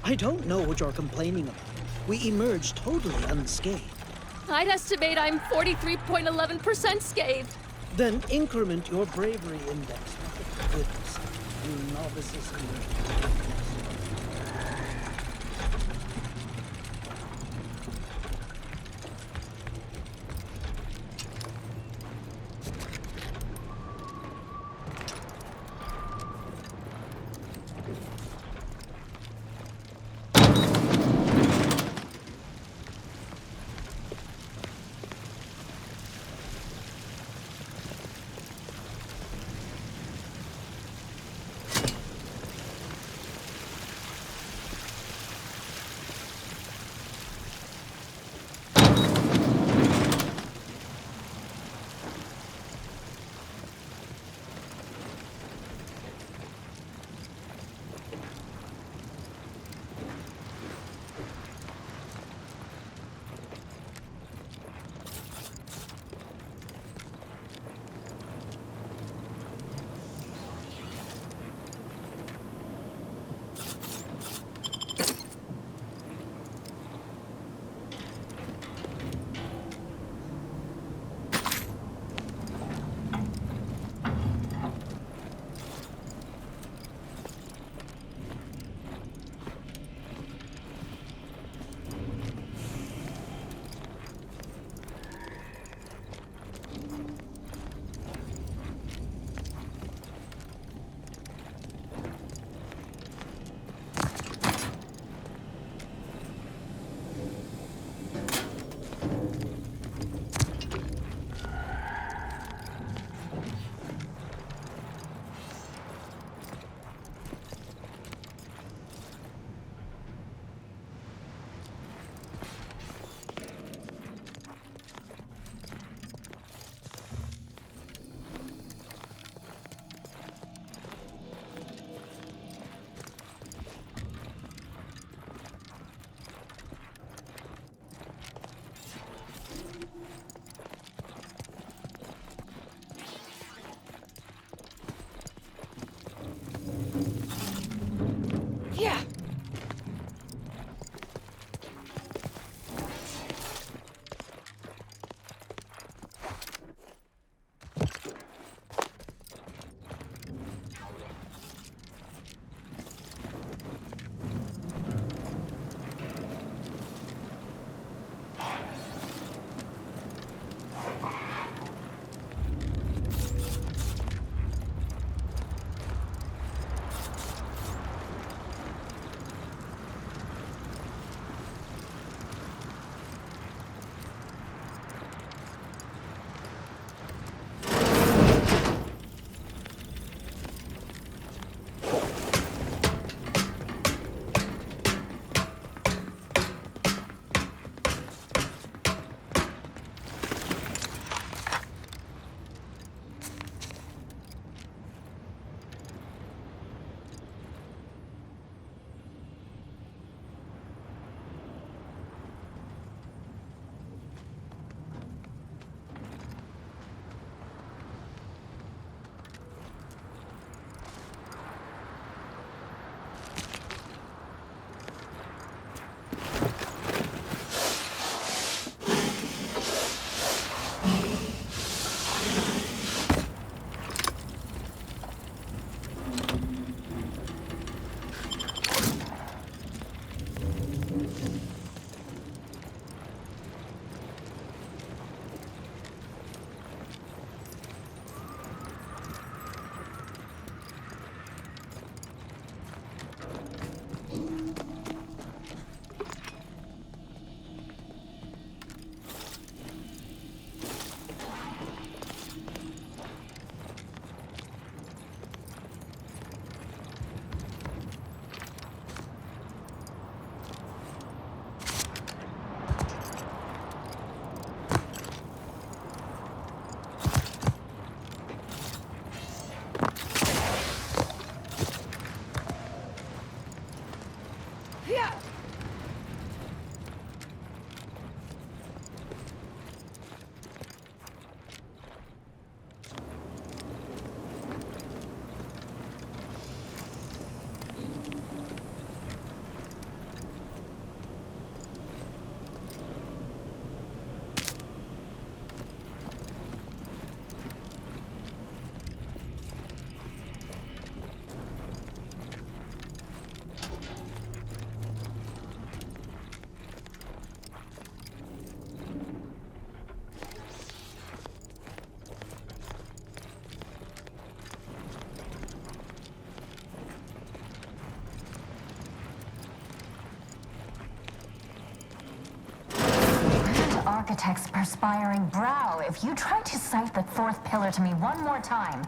I don't know what you're complaining about. We emerged totally unscathed. I'd estimate I'm 43.11% scathed. Then increment your bravery index. Goodness, you novices here. architect's perspiring brow if you try to cite the fourth pillar to me one more time.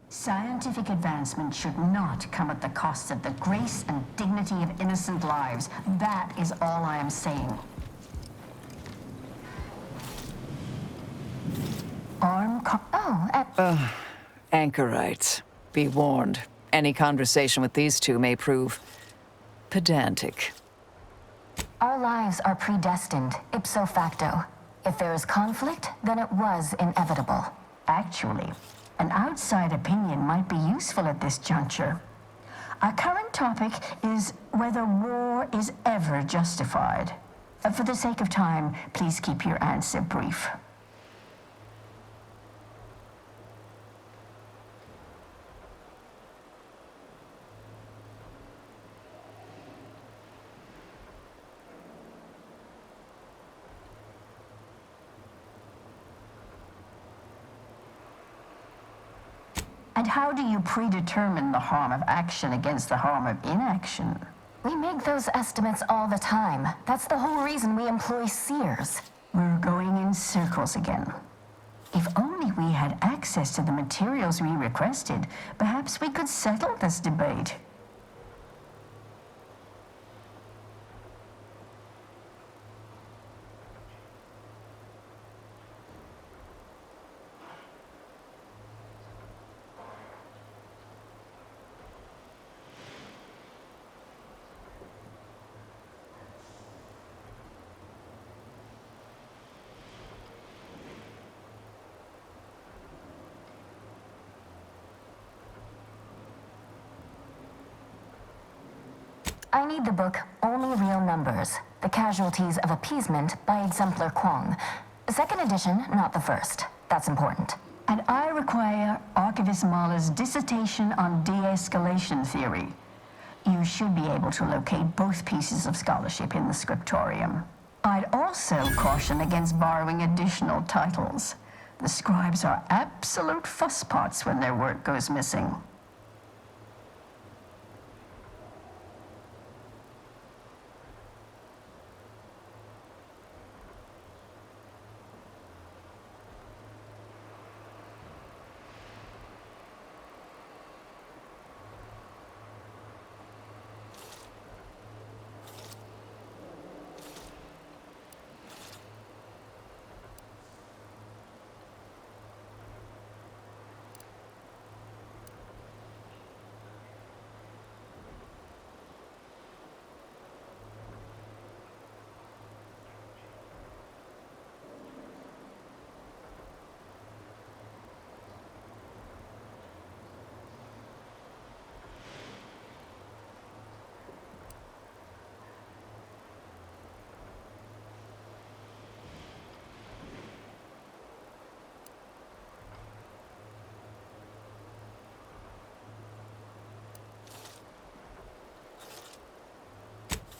Scientific advancement should not come at the cost of the grace and dignity of innocent lives. That is all I am saying. Anchorites. Be warned. Any conversation with these two may prove pedantic. Our lives are predestined, ipso facto. If there is conflict, then it was inevitable. Actually, an outside opinion might be useful at this juncture. Our current topic is whether war is ever justified. For the sake of time, please keep your answer brief. And how do you predetermine the harm of action against the harm of inaction? We make those estimates all the time. That's the whole reason we employ seers. We're going in circles again. If only we had access to the materials we requested, perhaps we could settle this debate. I need the book Only Real Numbers, The Casualties of Appeasement by Exemplar Kwong. Second edition, not the first. That's important. And I require Archivist Mahler's dissertation on de-escalation theory. You should be able to locate both pieces of scholarship in the scriptorium. I'd also caution against borrowing additional titles. The scribes are absolute fusspots when their work goes missing.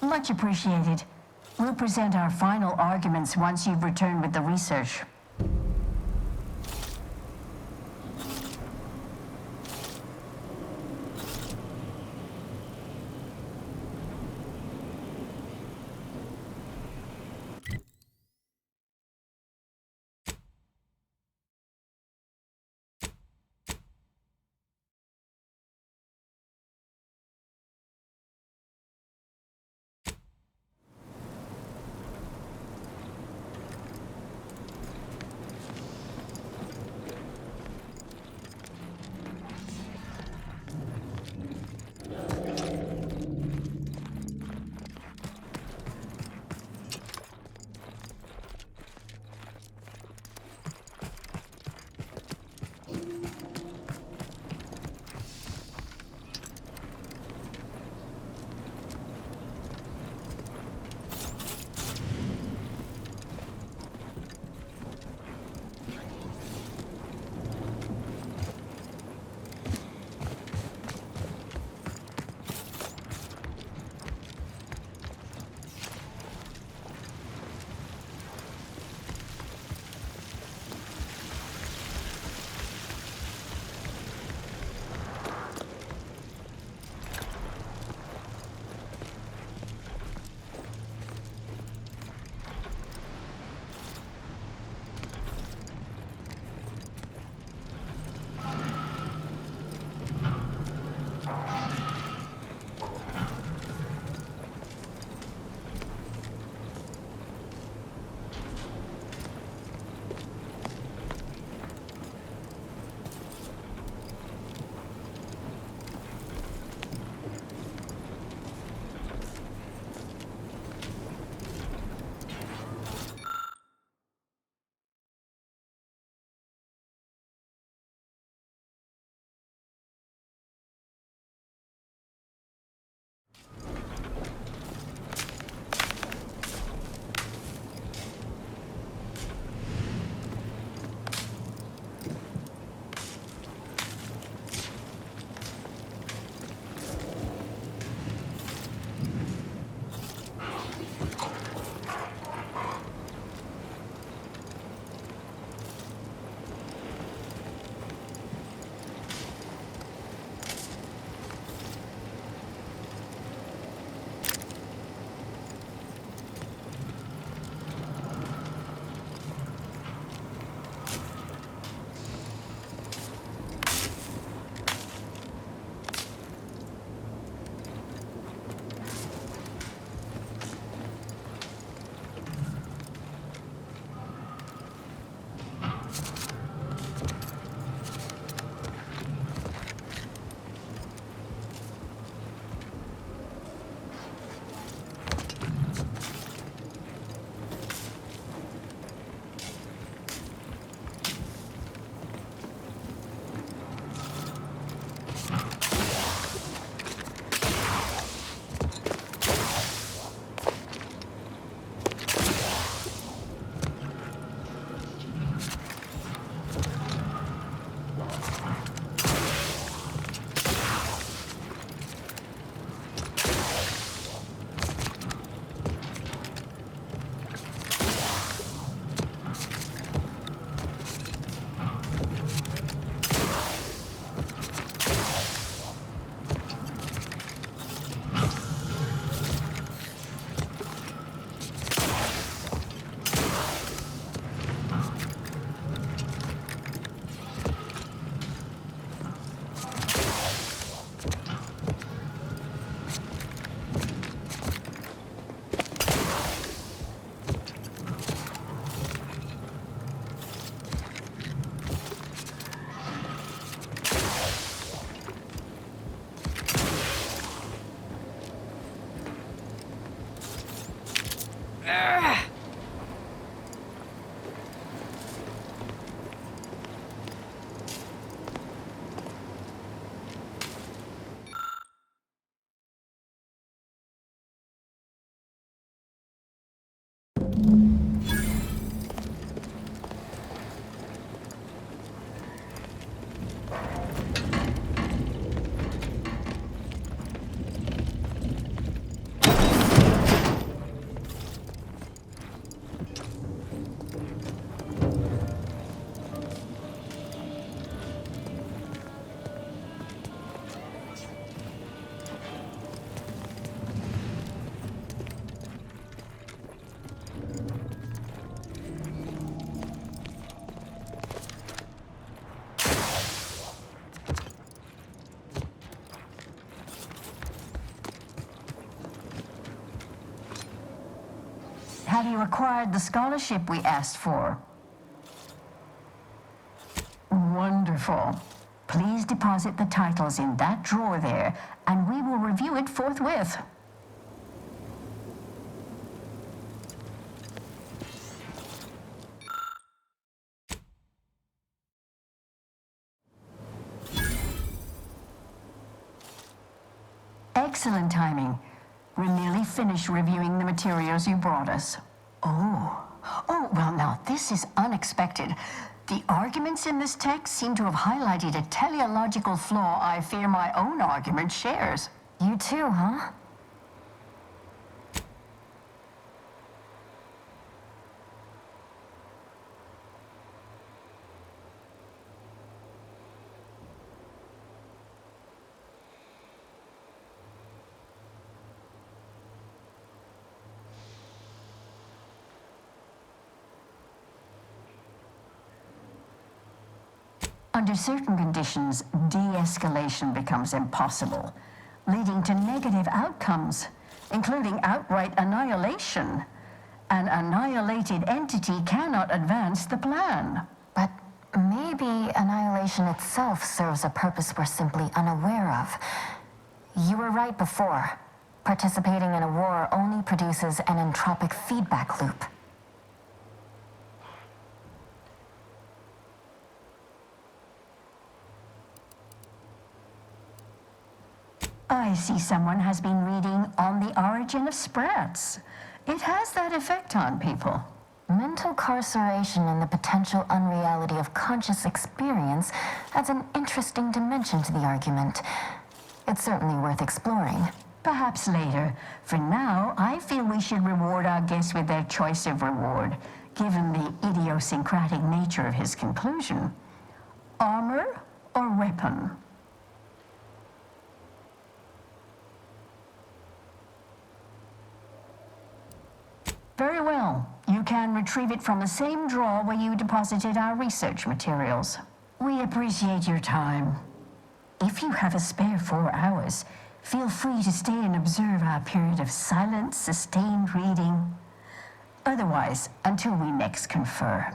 Much appreciated. We'll present our final arguments once you've returned with the research. Have you acquired the scholarship we asked for? Wonderful. Please deposit the titles in that drawer there, and we will review it forthwith. Excellent timing. We're nearly finished reviewing the materials you brought us. Oh, well now, this is unexpected. The arguments in this text seem to have highlighted a teleological flaw I fear my own argument shares. You too, huh? Under certain conditions, de-escalation becomes impossible, leading to negative outcomes, including outright annihilation. An annihilated entity cannot advance the plan. But maybe annihilation itself serves a purpose we're simply unaware of. You were right before. Participating in a war only produces an entropic feedback loop. I see someone has been reading On the Origin of Sprats. It has that effect on people. Mental carceration and the potential unreality of conscious experience adds an interesting dimension to the argument. It's certainly worth exploring. Perhaps later. For now, I feel we should reward our guest with their choice of reward, given the idiosyncratic nature of his conclusion. Armor or weapon? Very well. You can retrieve it from the same drawer where you deposited our research materials. We appreciate your time. If you have a spare 4 hours, feel free to stay and observe our period of silent, sustained reading. Otherwise, until we next confer.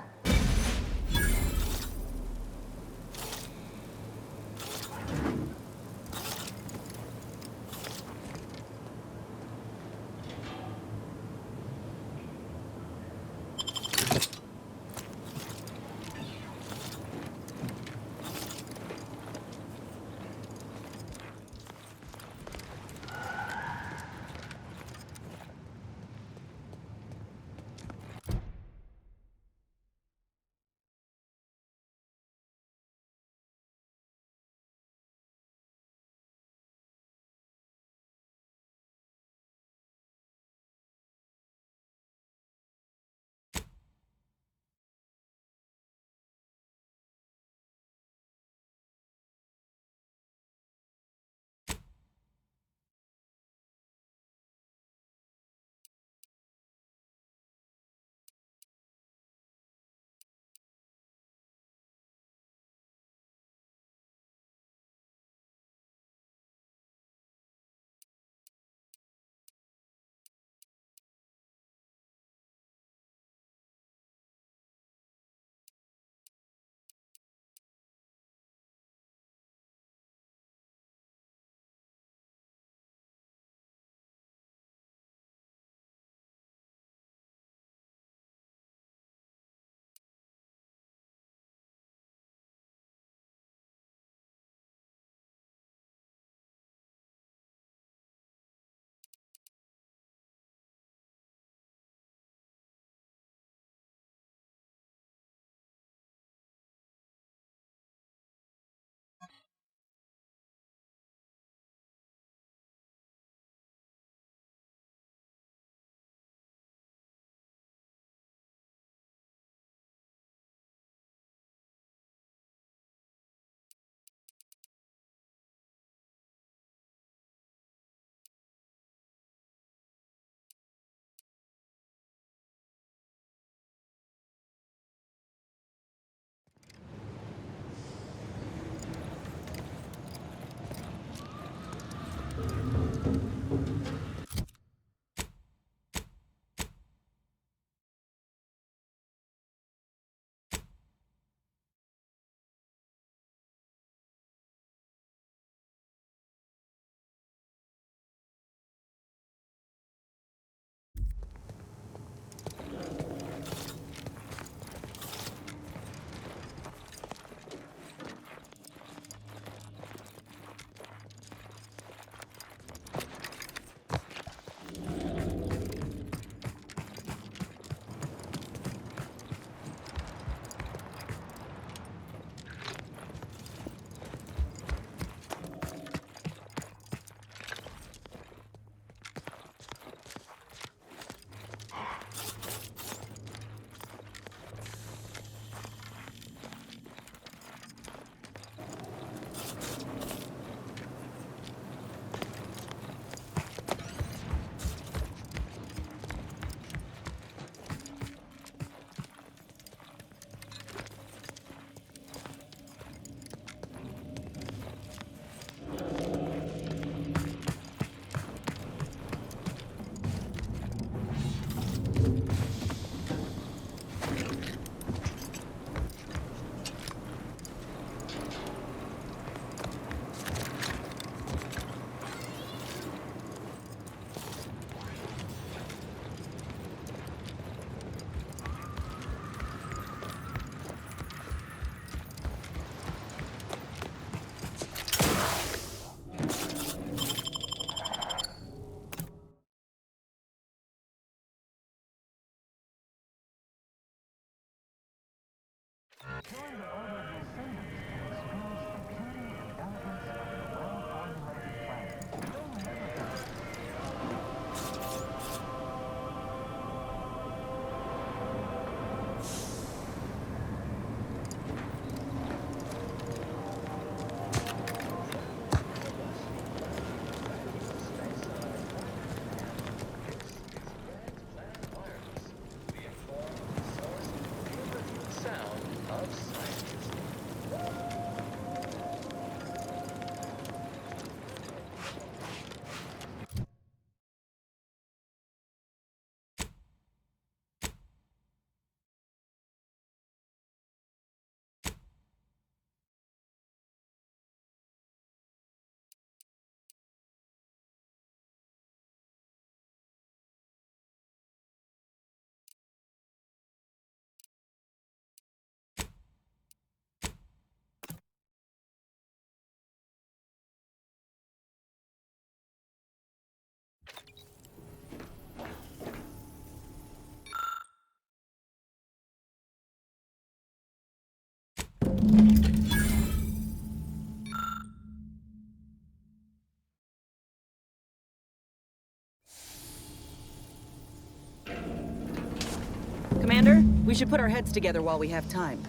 Commander, we should put our heads together while we have time.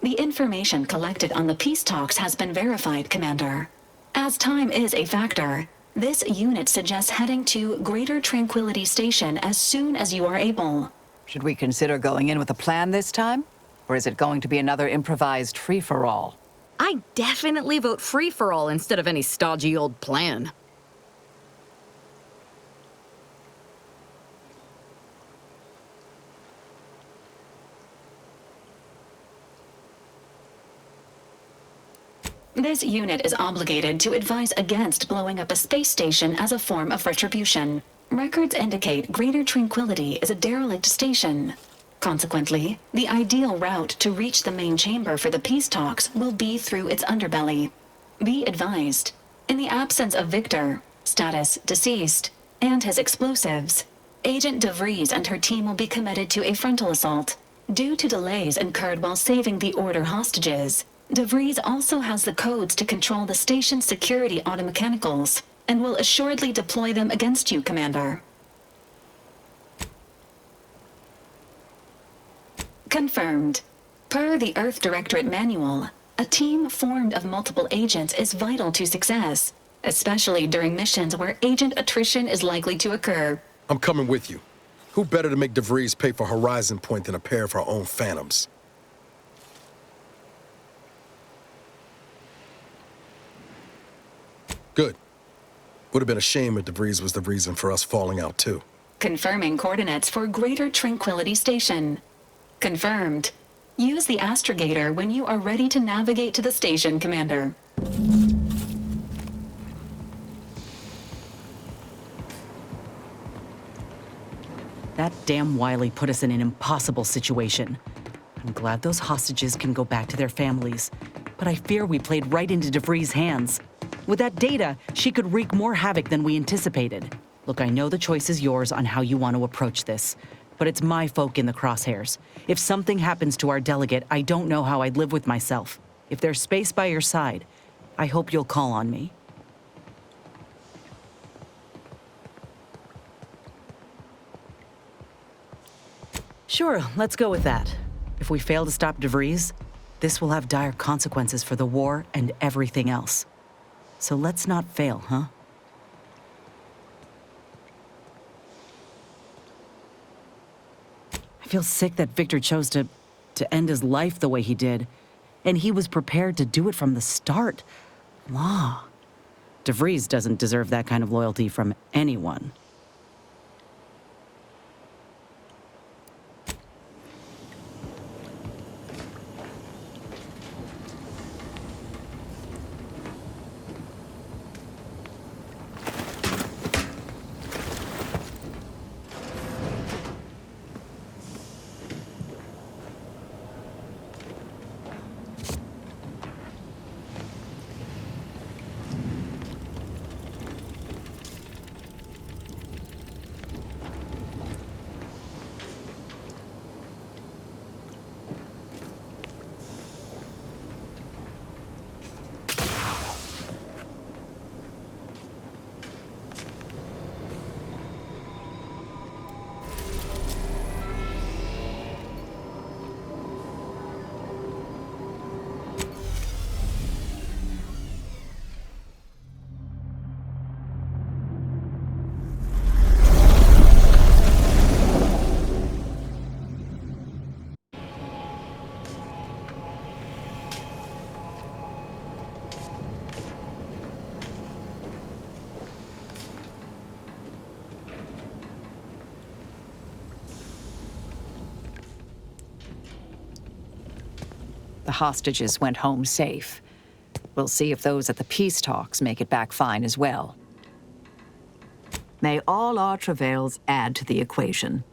The information collected on the peace talks has been verified, Commander. As time is a factor, this unit suggests heading to Greater Tranquility Station as soon as you are able. Should we consider going in with a plan this time? Or is it going to be another improvised free-for-all? I definitely vote free-for-all instead of any stodgy old plan. This unit is obligated to advise against blowing up a space station as a form of retribution. Records indicate Greater Tranquility is a derelict station. Consequently, the ideal route to reach the main chamber for the peace talks will be through its underbelly. Be advised, in the absence of Victor, status deceased, and his explosives, Agent DeVries and her team will be committed to a frontal assault. Due to delays incurred while saving the Order hostages, DeVries also has the codes to control the station's security automechanicals, and will assuredly deploy them against you, Commander. Confirmed. Per the Earth Directorate Manual, a team formed of multiple agents is vital to success, especially during missions where agent attrition is likely to occur. I'm coming with you. Who better to make DeVries pay for Horizon Point than a pair of our own Phantoms? Good. Would have been a shame if DeVries was the reason for us falling out, too. Confirming coordinates for Greater Tranquility Station. Confirmed. Use the astrogator when you are ready to navigate to the station, Commander. That damn Wiley put us in an impossible situation. I'm glad those hostages can go back to their families, but I fear we played right into DeVries' hands. With that data, she could wreak more havoc than we anticipated. Look, I know the choice is yours on how you want to approach this, but it's my folk in the crosshairs. If something happens to our delegate, I don't know how I'd live with myself. If there's space by your side, I hope you'll call on me. Sure, let's go with that. If we fail to stop DeVries, this will have dire consequences for the war and everything else. So let's not fail, huh? I feel sick that Victor chose to end his life the way he did. And he was prepared to do it from the start. Law. DeVries doesn't deserve that kind of loyalty from anyone. The hostages went home safe. We'll see if those at the peace talks make it back fine as well. May all our travails add to the equation.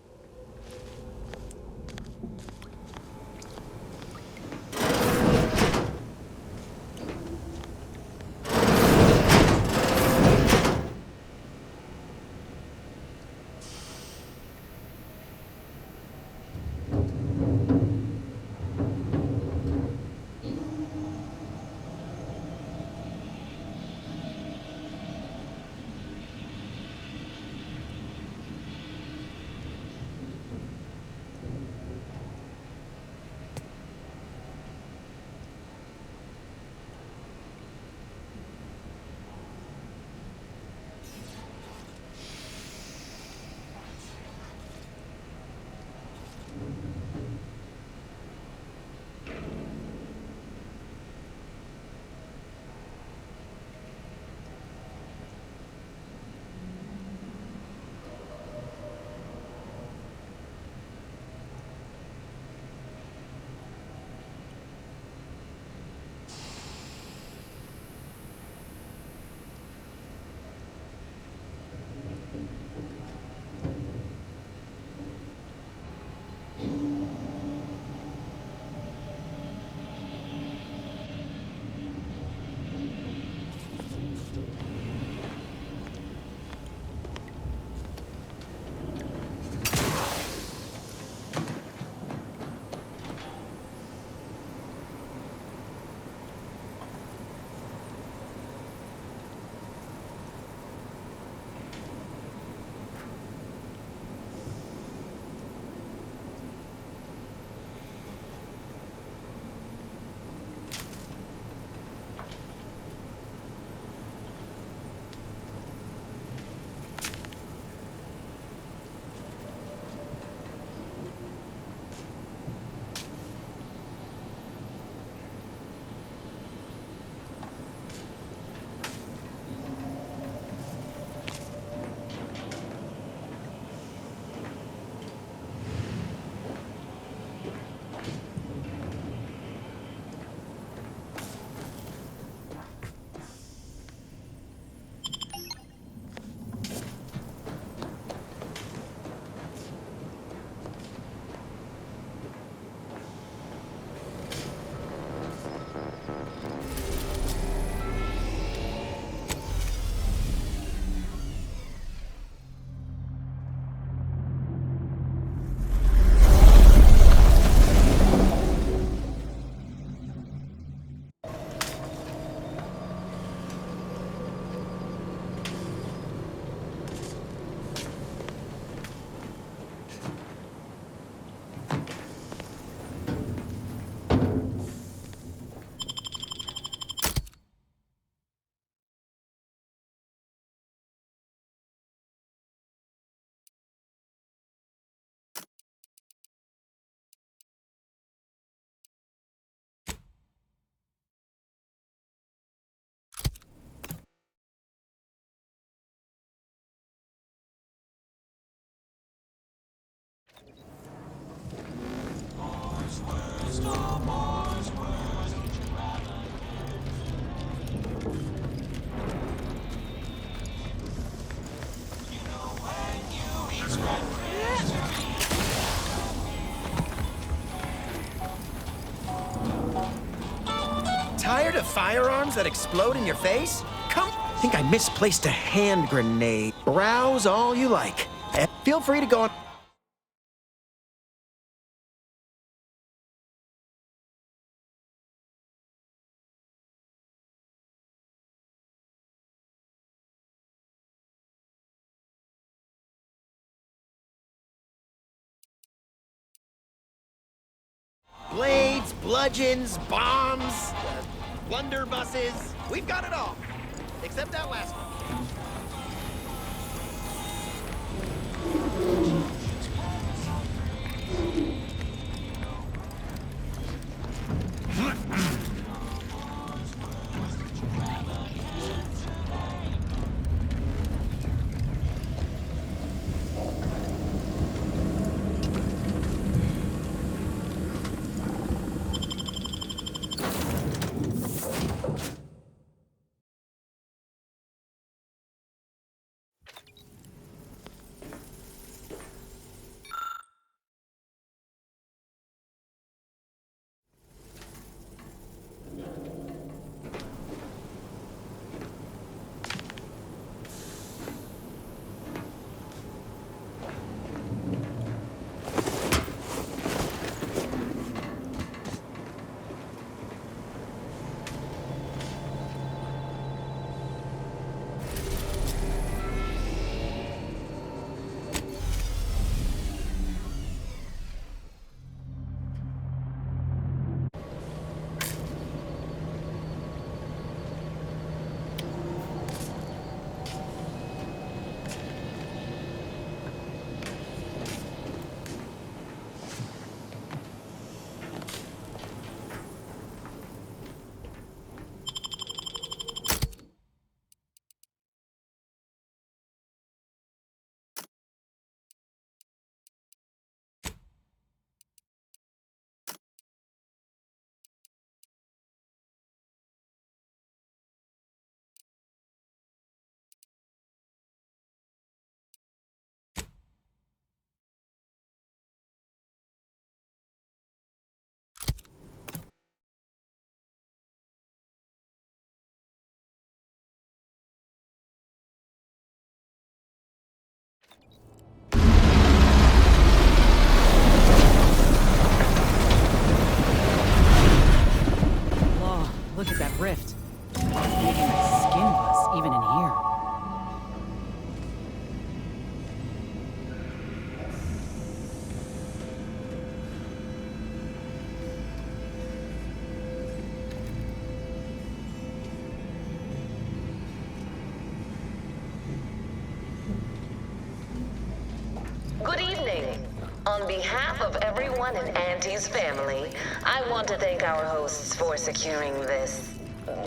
Tired of firearms that explode in your face? Come. I think I misplaced a hand grenade. Browse all you like. And feel free to go on. Blades, bludgeons, bombs, blunderbusses. We've got it all. Except that last one. On behalf of everyone in Auntie's family, I want to thank our hosts for securing this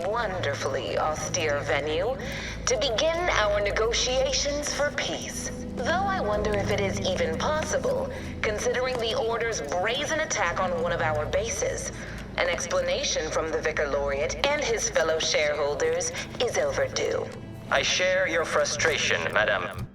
wonderfully austere venue to begin our negotiations for peace. Though I wonder if it is even possible, considering the Order's brazen attack on one of our bases. An explanation from the Vicar Laureate and his fellow shareholders is overdue. I share your frustration, Madame.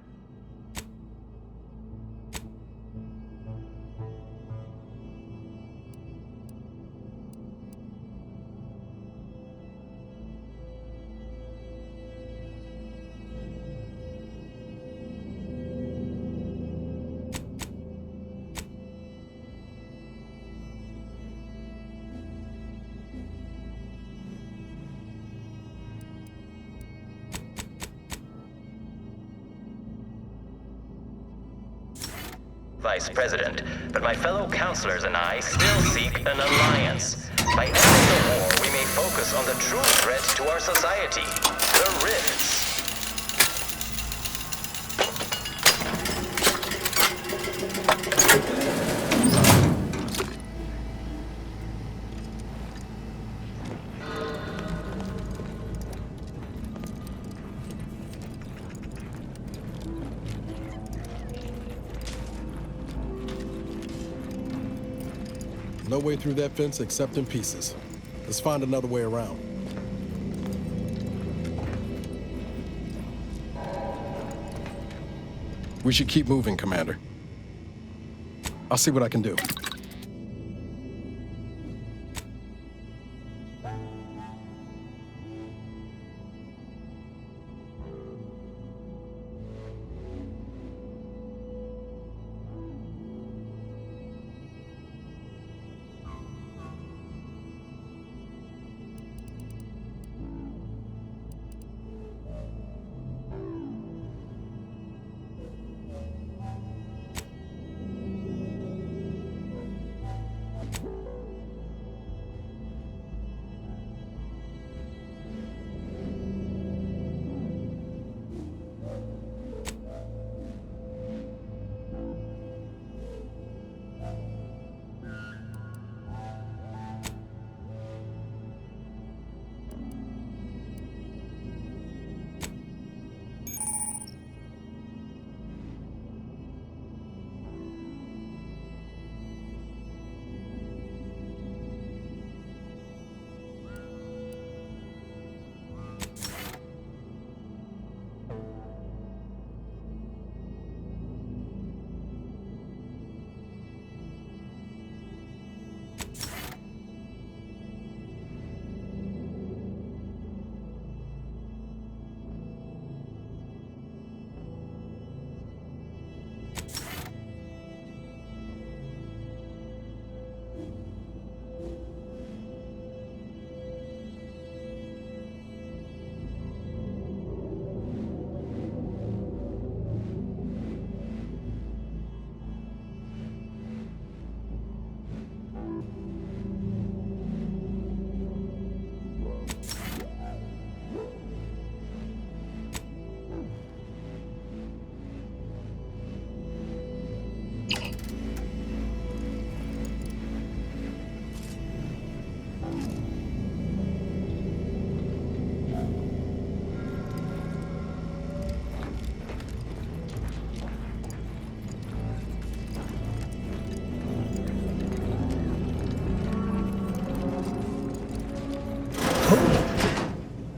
Vice President, but my fellow councilors and I still seek an alliance. By ending the war, we may focus on the true threat to our society, the rifts. No way through that fence except in pieces. Let's find another way around. We should keep moving, Commander. I'll see what I can do.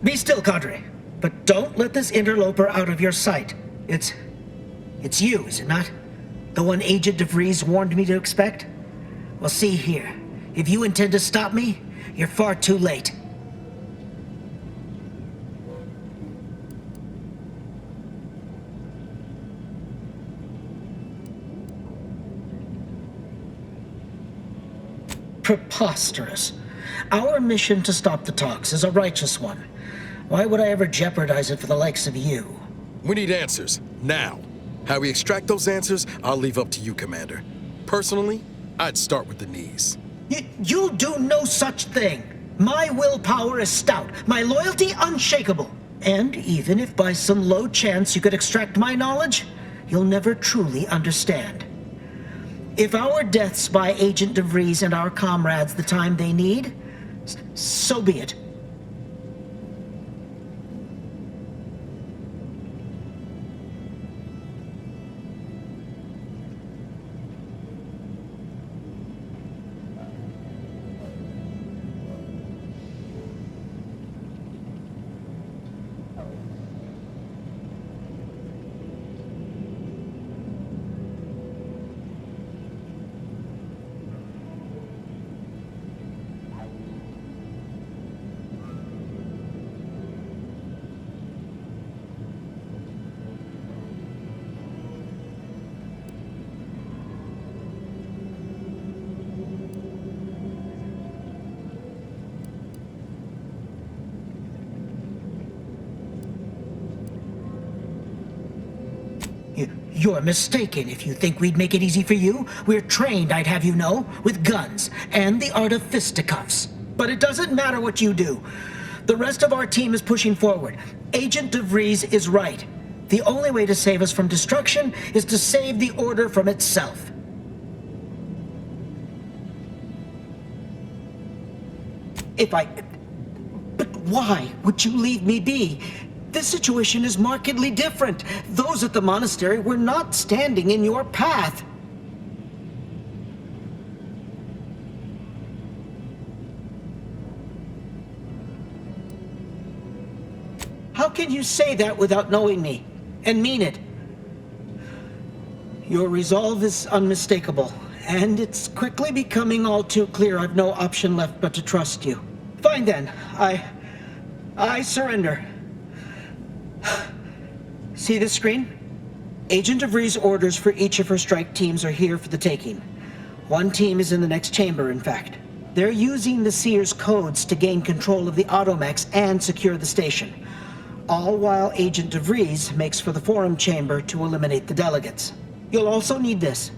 Be still, Cadre. But don't let this interloper out of your sight. It's you, is it not? The one Agent DeVries warned me to expect? Well, see here. If you intend to stop me, you're far too late. Preposterous. Our mission to stop the talks is a righteous one. Why would I ever jeopardize it for the likes of you? We need answers, now. How we extract those answers, I'll leave up to you, Commander. Personally, I'd start with the knees. You'll do no such thing. My willpower is stout, my loyalty unshakable. And even if by some low chance you could extract my knowledge, you'll never truly understand. If our deaths buy Agent DeVries and our comrades the time they need, so be it. You're mistaken if you think we'd make it easy for you. We're trained, I'd have you know, with guns and the art of fisticuffs. But it doesn't matter what you do. The rest of our team is pushing forward. Agent DeVries is right. The only way to save us from destruction is to save the Order from itself. But why would you leave me be? This situation is markedly different. Those at the monastery were not standing in your path. How can you say that without knowing me, and mean it? Your resolve is unmistakable, and it's quickly becoming all too clear I've no option left but to trust you. Fine then, I surrender. See this screen? Agent DeVries' orders for each of her strike teams are here for the taking. One team is in the next chamber, in fact. They're using the Seer's codes to gain control of the automechs and secure the station. All while Agent DeVries makes for the forum chamber to eliminate the delegates. You'll also need this.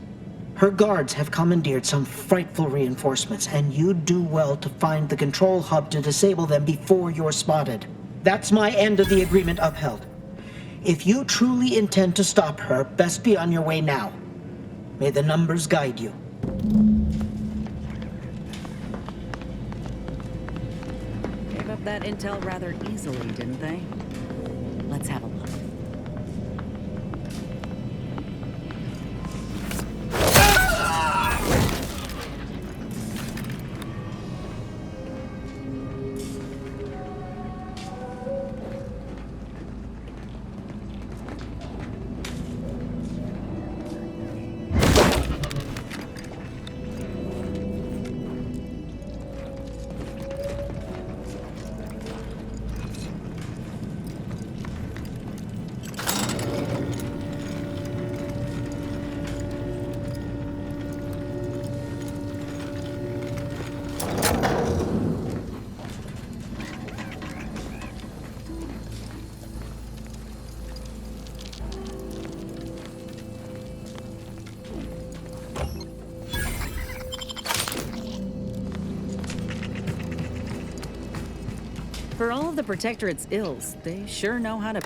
Her guards have commandeered some frightful reinforcements, and you'd do well to find the control hub to disable them before you're spotted. That's my end of the agreement upheld. If you truly intend to stop her, best be on your way now. May the numbers guide you. Gave up that intel rather easily, didn't they? Let's have a look. For all of the Protectorate's ills, they sure know how to...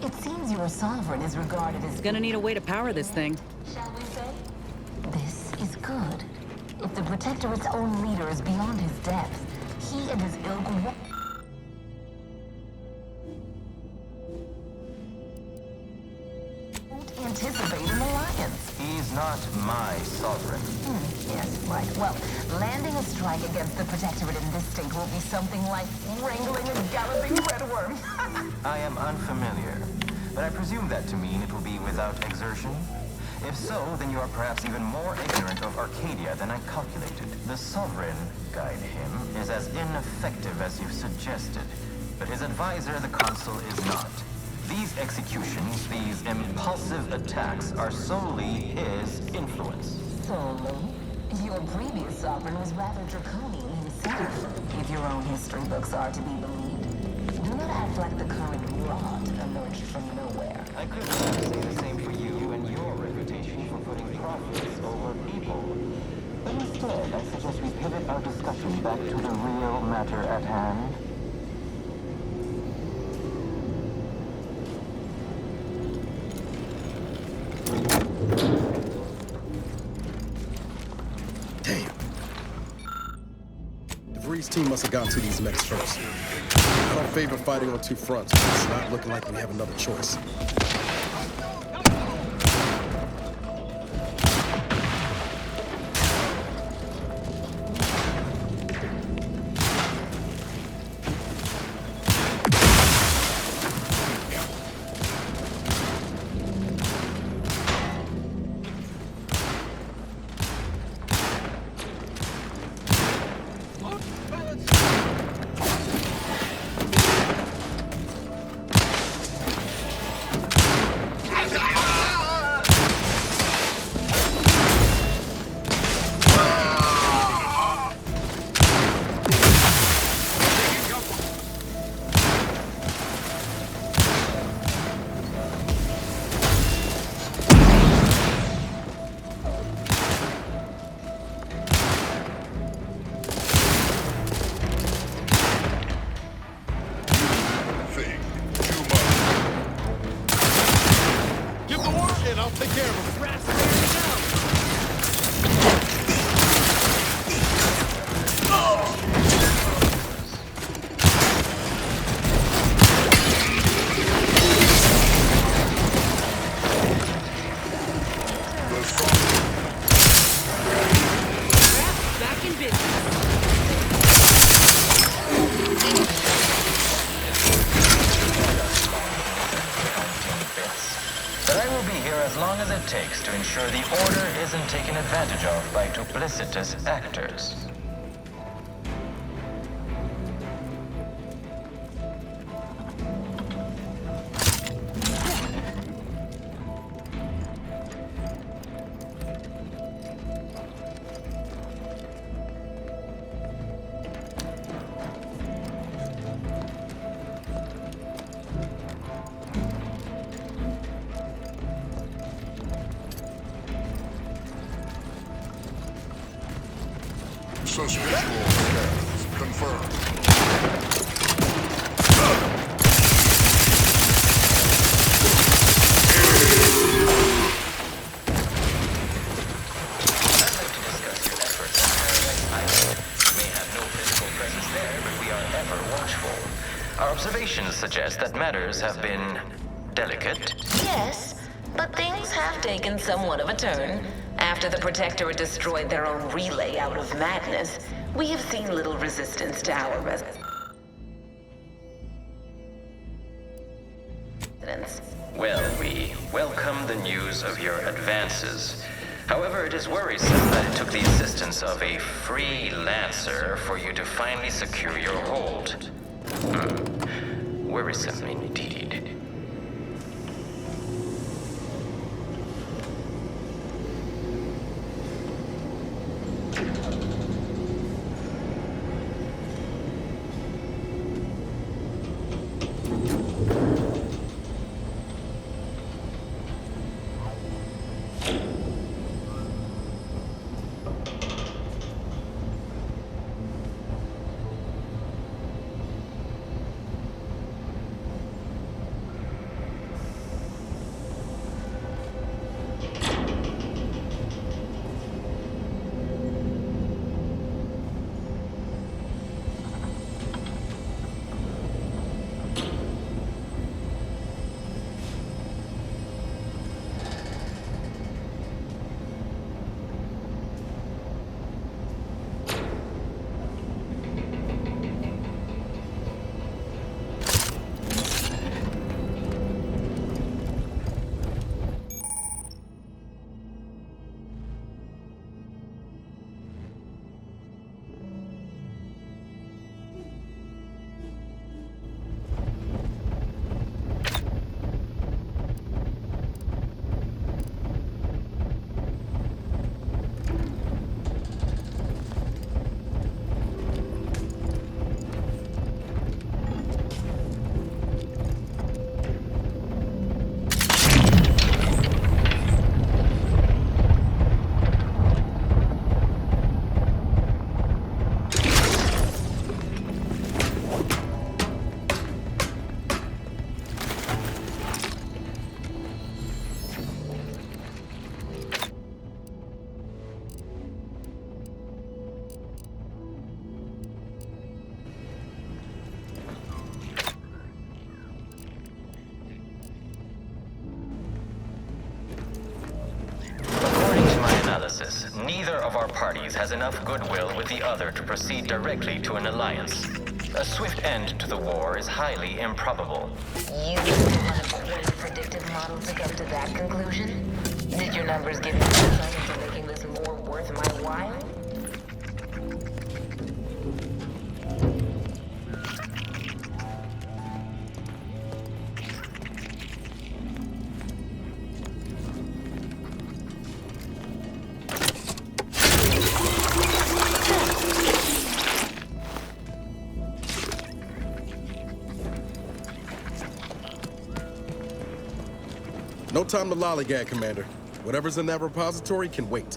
It seems your sovereign is regarded as... Gonna need a way to power this thing. Shall we say? This is good. If the Protectorate's own leader is beyond his depth, he and his ilk won't anticipate an alliance. He's not my sovereign. Yes, right. Well, landing a strike against the Protectorate in this state will be something like wrangling a galloping redworm. I am unfamiliar, but I presume that to mean it will be without exertion? If so, then you are perhaps even more ignorant of Arcadia than I calculated. The Sovereign, guide him, is as ineffective as you suggested, but his advisor, the Consul, is not. These executions, these impulsive attacks, are solely his influence. Solely? Your previous sovereign was rather draconian himself, if your own history books are to be believed. Do not act like the current rot emerged from nowhere. I could perhaps say the same for you and your reputation for putting profits over people. But instead, I suggest we pivot our discussion back to the real matter at hand. Damn. DeVries' team must have gotten to these mechs first. I don't favor fighting on two fronts, but it's not looking like we have another choice. Takes to ensure the order isn't taken advantage of by duplicitous actors. Suspicious scans confirmed. Our observations suggest that matters have been delicate. Yes, but things have taken somewhat of a turn. After the Protectorate destroyed their own relay out of madness, we have seen little resistance to our residents. Well, we welcome the news of your advances. However, it is worrisome that it took the assistance of a freelancer for you to finally secure your hold. Worrisome indeed. of our parties has enough goodwill with the other to proceed directly to an alliance. A swift end to the war is highly improbable. You run a quite predictive model to come to that conclusion? Did your numbers give you insight into making this more worth my while? No time to lollygag, Commander. Whatever's in that repository can wait.